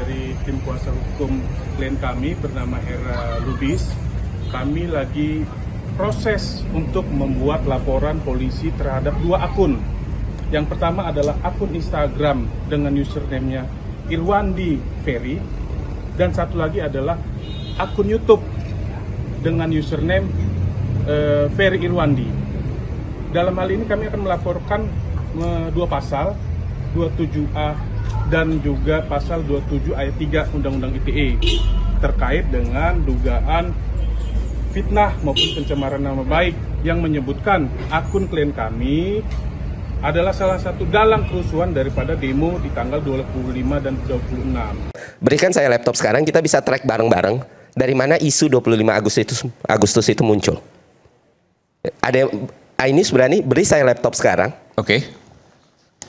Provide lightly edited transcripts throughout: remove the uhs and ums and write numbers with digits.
dari tim kuasa hukum klien kami bernama Hera Lubis. Kami lagi proses untuk membuat laporan polisi terhadap 2 akun. Yang pertama adalah akun Instagram dengan username-nya Irwandi Ferry, dan satu lagi adalah akun YouTube dengan username Ferry Irwandi. Dalam hal ini kami akan melaporkan 2 pasal, 27A dan juga pasal 27 ayat 3 Undang-Undang ITE terkait dengan dugaan fitnah maupun pencemaran nama baik yang menyebutkan akun klien kami adalah salah satu dalang kerusuhan daripada demo di tanggal 25 dan 26. Berikan saya laptop sekarang, kita bisa track bareng-bareng dari mana isu 25 Agustus itu muncul. Ada Ainus berani beri saya laptop sekarang. Oke.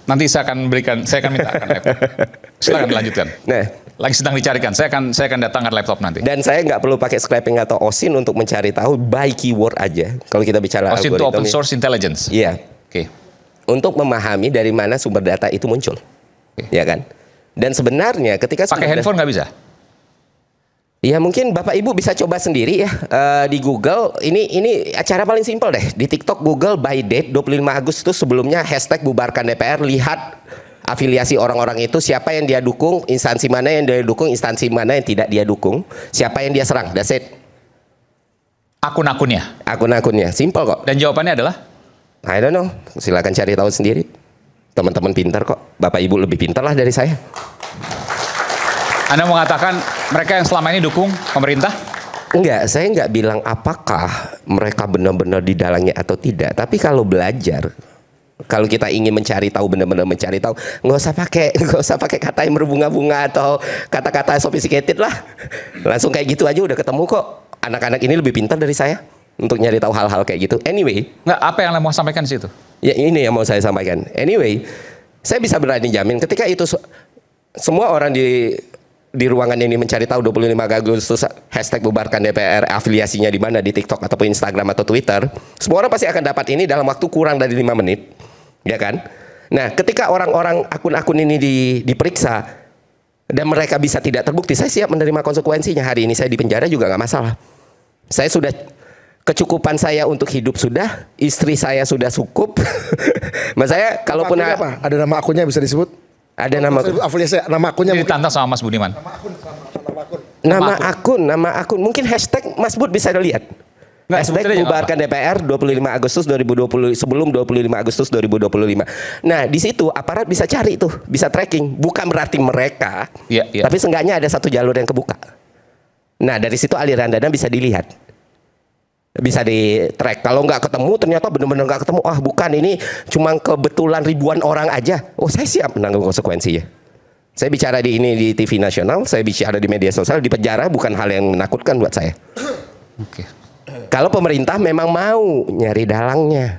Nanti saya akan minta laptop. Silakan lanjutkan. Nah, lagi sedang dicarikan. Saya akan datangkan laptop nanti. Dan saya nggak perlu pakai scraping atau OSIN untuk mencari tahu by keyword aja. Kalau kita bicara OSIN itu open source intelligence. Iya. Oke. Untuk memahami dari mana sumber data itu muncul. Ya kan? Dan sebenarnya ketika pakai handphone nggak bisa? Ya mungkin Bapak Ibu bisa coba sendiri ya di Google. Ini acara paling simpel deh. Di TikTok Google by date 25 Agustus, sebelumnya hashtag bubarkan DPR, lihat afiliasi orang-orang itu, siapa yang dia dukung, instansi mana yang dia dukung, instansi mana yang tidak dia dukung, siapa yang dia serang. That's it. Akun-akunnya? Akun-akunnya, simple kok. Dan jawabannya adalah? I don't know, silakan cari tahu sendiri. Teman-teman pintar kok, Bapak Ibu lebih pintar lah dari saya. Anda mengatakan mereka yang selama ini dukung pemerintah? Enggak, saya nggak bilang apakah mereka benar-benar di dalangnya atau tidak. Tapi kalau belajar, kalau kita ingin mencari tahu, benar-benar mencari tahu, nggak usah pakai kata yang berbunga-bunga atau kata-kata sophisticated lah. Langsung kayak gitu aja udah ketemu kok. Anak-anak ini lebih pintar dari saya untuk nyari tahu hal-hal kayak gitu. Anyway, nggak, apa yang Anda mau sampaikan di situ? Ya ini yang mau saya sampaikan. Anyway, saya bisa berani jamin ketika itu semua orang di ruangan ini mencari tahu 25 Agustus hashtag bubarkan DPR, afiliasinya di mana, di TikTok ataupun Instagram atau Twitter, semua orang pasti akan dapat ini dalam waktu kurang dari 5 menit, ya kan? Nah, ketika orang-orang akun-akun ini diperiksa dan mereka bisa tidak terbukti, saya siap menerima konsekuensinya. Hari ini saya di penjara juga nggak masalah. Saya sudah kecukupan saya untuk hidup sudah, istri saya sudah cukup. Mas saya kalaupun apa? Ada nama akunnya bisa disebut? Ada nama afiliasi, nama akunnya ditantang sama Mas Budiman. Nama akun. Nama akun. Mungkin hashtag Mas Bud bisa lihat. Hashtag bubarkan DPR 25 Agustus 2020, sebelum 25 Agustus 2025. Nah, di situ aparat bisa cari tuh, bisa tracking. Bukan berarti mereka, tapi seenggaknya ada satu jalur yang kebuka. Nah, dari situ aliran dana bisa dilihat. Bisa di track. Kalau nggak ketemu, ternyata benar-benar nggak ketemu. Ah, bukan, ini cuma kebetulan ribuan orang aja. Oh, saya siap menanggung konsekuensinya. Saya bicara di TV nasional, saya bicara di media sosial, di penjara bukan hal yang menakutkan buat saya. Oke. Kalau pemerintah memang mau nyari dalangnya.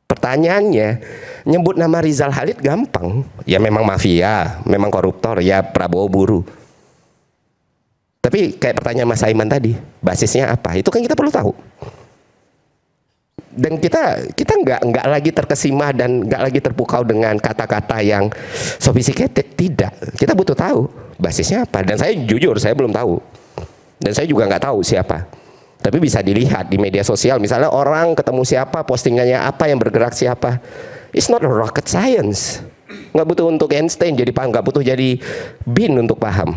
Pertanyaannya, nyebut nama Rizal Khalid gampang. Ya memang mafia, memang koruptor, ya Prabowo buru. Tapi kayak pertanyaan Mas Aiman tadi, basisnya apa? Itu kan kita perlu tahu. Dan kita nggak lagi terkesima dan nggak lagi terpukau dengan kata-kata yang sophisticated. Tidak, kita butuh tahu basisnya apa. Dan saya jujur, saya belum tahu. Dan saya juga nggak tahu siapa. Tapi bisa dilihat di media sosial. Misalnya orang ketemu siapa, postingannya apa, yang bergerak siapa. It's not a rocket science. Nggak butuh untuk Einstein jadi paham, nggak butuh jadi bin untuk paham.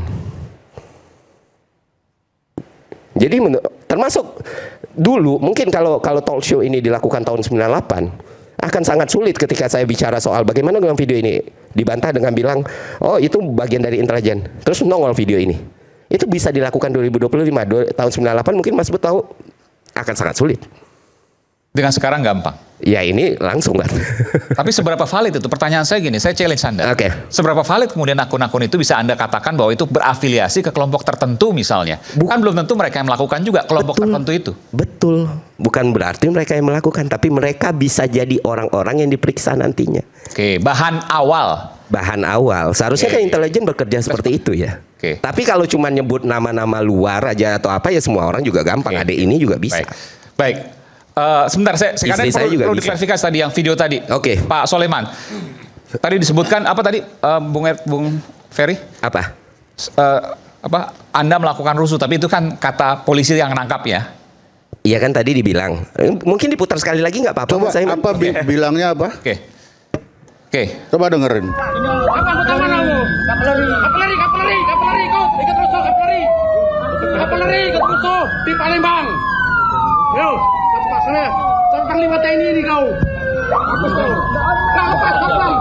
Jadi termasuk dulu mungkin kalau talk show ini dilakukan tahun 98 akan sangat sulit ketika saya bicara soal bagaimana dengan video ini, dibantah dengan bilang oh itu bagian dari intelijen, terus nongol video ini. Itu bisa dilakukan 2025, tahun 98 mungkin Mas Bud tahu akan sangat sulit. Dengan sekarang gampang. Ya ini langsung kan. Tapi seberapa valid itu? Pertanyaan saya gini, saya challenge Anda. Oke. Seberapa valid kemudian akun-akun itu bisa Anda katakan bahwa itu berafiliasi ke kelompok tertentu misalnya? Kan belum tentu mereka yang melakukan juga kelompok tertentu itu. Betul. Bukan berarti mereka yang melakukan, tapi mereka bisa jadi orang-orang yang diperiksa nantinya. Oke, bahan awal. Bahan awal. Seharusnya kan intelijen bekerja seperti itu ya. Oke. Tapi kalau cuma nyebut nama-nama luar aja atau apa ya semua orang juga gampang. Ada ini juga bisa. Baik. Sebentar, saya perlu diklarifikasi tadi yang video tadi. Oke. Pak Soleman, Tadi disebutkan apa tadi, Bung Ferry? Apa? Anda melakukan rusuh, tapi itu kan kata polisi yang nangkap ya. Iya kan tadi dibilang. Mungkin diputar sekali lagi nggak apa-apa. Coba Mas Saiman? apa bilangnya apa? Oke. Coba dengerin. Apa pertama kamu? Kapeleri, ikut rusuh, kapeleri, ikut rusuh di Palembang. Yo, cepat sana, sampai Panglima TNI ini kau. Hapus kau. Lepas, pelan.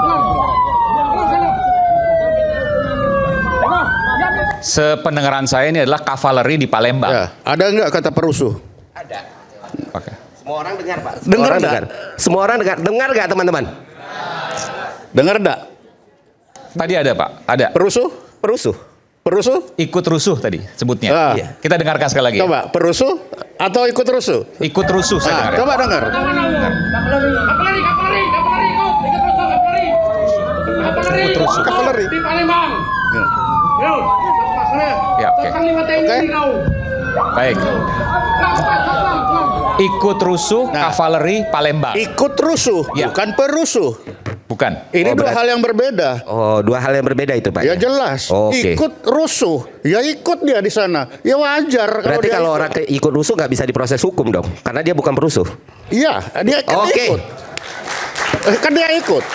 Sependengaran saya ini adalah kavaleri di Palembang. Ya, ada nggak kata perusuh? Ada. Oke. Semua orang dengar, Pak. Dengar nggak? dengar. Semua orang dengar. Dengar nggak, teman-teman? Dengar nggak? Tadi ada Pak, ada. Perusuh? Perusuh. Ikut rusuh tadi sebutnya. Ah. Iya. Kita dengarkan sekali lagi. Coba perusuh atau ikut rusuh? Ikut rusuh saya dengar. Coba dengar. Kapeleri, ikut rusuh, kapeleri. Ikut rusuh. Kapeleri. Di Palembang. Ya. Yo, cepat sana, Ya, oke. sampai Panglima TNI ini kau. Baik. Pelan. Ikut rusuh kavaleri Palembang. Ikut rusuh, Ya. bukan perusuh. Bukan. Ini dua berarti- hal yang berbeda. Oh, dua hal yang berbeda itu, Pak. Ya jelas. Oke. Ikut rusuh, ya ikut dia di sana. Ya wajar. Berarti dia kalau ikut. orang ikut rusuh nggak bisa diproses hukum dong, karena dia bukan perusuh. Iya, dia kan Oke. ikut. Kan dia ikut.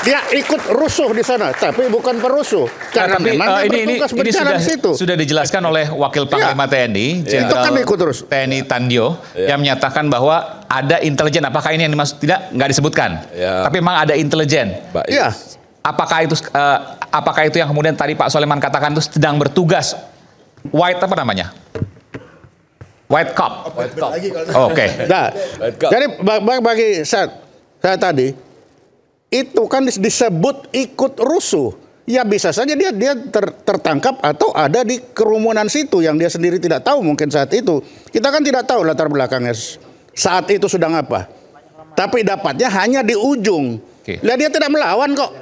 Dia ikut rusuh di sana, tapi bukan perusuh. Karena Tapi memang dia bertugas berjalan di situ. sudah dijelaskan oleh Wakil Panglima TNI, Itu kan ikut terus. TNI Tandio, yang menyatakan bahwa ada intelijen. Apakah ini yang dimaksud? Tidak, nggak disebutkan. Tapi memang ada intelijen. Iya. Apakah itu yang kemudian tadi Pak Soleman katakan itu sedang bertugas? White apa namanya? White cop. Oke. Nah, jadi bagi saya tadi itu kan disebut ikut rusuh. Ya bisa saja dia tertangkap atau ada di kerumunan situ yang dia sendiri tidak tahu mungkin saat itu. Kita kan tidak tahu latar belakangnya saat itu sedang apa. Tapi dapatnya hanya di ujung. Oke. Lah dia tidak melawan kok.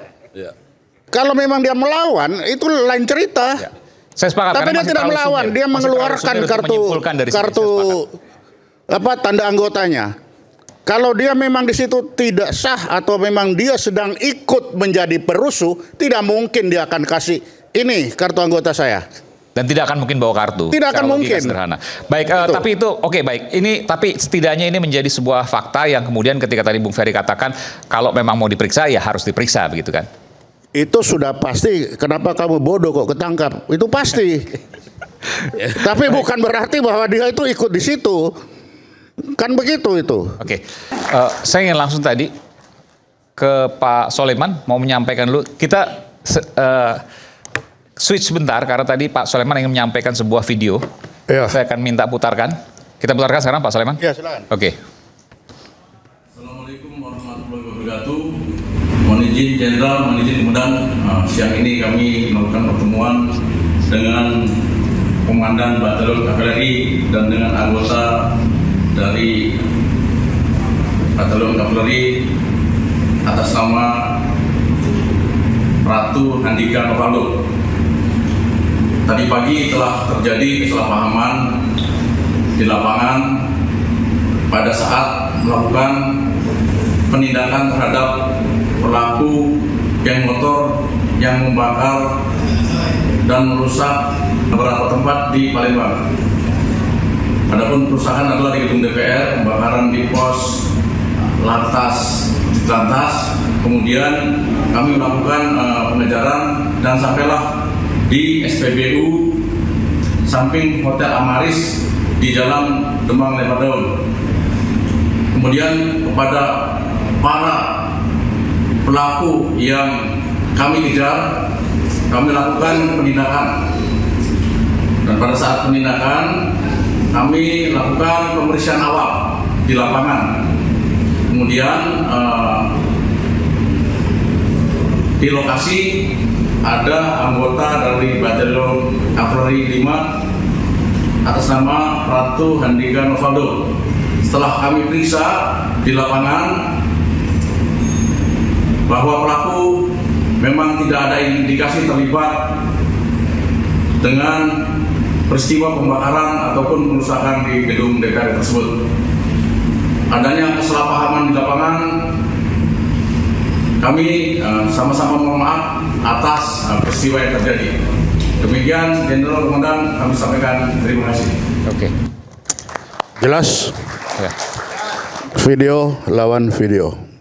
Kalau memang dia melawan itu lain cerita. Saya sepakat. Tapi karena dia masih tidak terlalu melawan, sumir. dia Masih mengeluarkan terlalu sumir untuk menyimpulkan dari sini, saya kartu sepakat. tanda anggotanya. Kalau dia memang di situ tidak sah atau memang dia sedang ikut menjadi perusuh, tidak mungkin dia akan kasih ini kartu anggota saya. Dan tidak akan mungkin bawa kartu. Tidak Secara akan logika mungkin. Sederhana. Baik, Betul. tapi itu oke baik. Tapi setidaknya ini menjadi sebuah fakta yang kemudian ketika tadi Bung Ferry katakan kalau memang mau diperiksa ya harus diperiksa begitu kan. Itu sudah pasti. Kenapa kamu bodoh kok ketangkap? Itu pasti. Tapi bukan berarti bahwa dia itu ikut di situ. Kan begitu itu. Oke. Saya ingin langsung tadi ke Pak Soleman mau menyampaikan dulu. Kita switch sebentar karena tadi Pak Soleman ingin menyampaikan sebuah video. Iya. Saya akan minta putarkan. Kita putarkan sekarang Pak Soleman. Ya silakan. Oke. Assalamualaikum warahmatullahi wabarakatuh. Mohon izin Jenderal, mohon izin kemudian siang ini kami melakukan pertemuan dengan Komandan Batalion Kavaleri dan dengan anggota dari Batalion Kavaleri atas nama Ratu Handika Novaldo. Tadi pagi telah terjadi kesalahpahaman di lapangan pada saat melakukan penindakan terhadap pelaku geng motor yang membakar dan merusak beberapa tempat di Palembang. Adapun kerusakan adalah di gedung DPR, pembakaran di pos lantas, kemudian kami melakukan pengejaran dan sampailah di SPBU samping Hotel Amaris di Jalan Demang Lembah Daun. Kemudian kepada para pelaku yang kami kejar, kami lakukan penindakan. Dan pada saat penindakan, kami lakukan pemeriksaan awal di lapangan. Kemudian di lokasi ada anggota dari Batalion Kavaleri 5 atas nama Ratu Handika Novaldo. Setelah kami periksa di lapangan bahwa pelaku memang tidak ada indikasi terlibat dengan peristiwa pembakaran ataupun perusakan di gedung DPR tersebut. Adanya kesalahpahaman di lapangan Kami sama-sama mohon maaf atas peristiwa yang terjadi. Demikian Jenderal Komandan, kami sampaikan terima kasih. Oke. Jelas? Ya. Video lawan video.